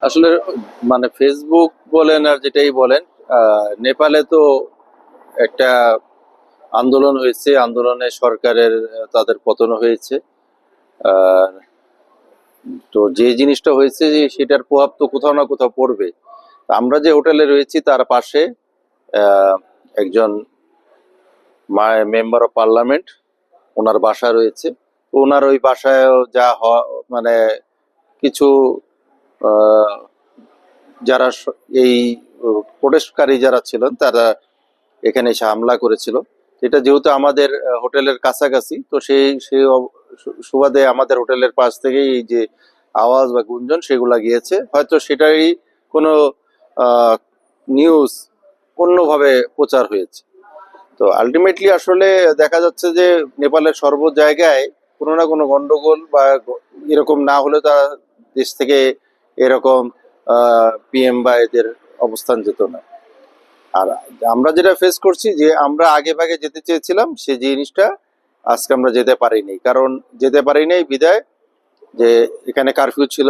আসলে মানে ফেসবুক বলেন আর যেটাই বলেন, নেপালে তো একটা আন্দোলন হয়েছে, আন্দোলনে সরকারের তাদের পতন হয়েছে। আহ, তো যে জিনিসটা হয়েছে যে সেটার প্রভাব তো কোথাও না কোথাও পড়বে। আমরা যে হোটেলে রয়েছি তার পাশে আহ, একজন মেম্বার অফ পার্লামেন্ট, ওনার বাসা রয়েছে। তো ওনার ওই বাসায় যা মানে কিছু আহ, যারা এই প্রোটেস্টকারী যারা ছিলেন তারা এখানে এসে হামলা করেছিল। এটা যেহেতু আমাদের হোটেলের কাছাকাছি, তো সেই সুবাদে আমাদের হোটেলের পাশ থেকেই এই যে আওয়াজ বা গুঞ্জন সেগুলা গিয়েছে, হয়তো সেটারই কোনো নিউজ অন্যভাবে প্রচার হয়েছে। তো আলটিমেটলি আসলে দেখা যাচ্ছে যে নেপালের সর্ব জায়গায় কোনো না কোনো গন্ডগোল বা এরকম না হলে তারা দেশ থেকে এরকম পিএম বা এদের অবস্থান যেত না। আর আমরা যেটা ফেস করছি যে আমরা আগে ভাগে যেতে চেয়েছিলাম, সেই জিনিসটা আজকে আমরা যেতে পারিনি। কারণ যেতে পারিনি বিধায় যে এখানে কারফিউ ছিল,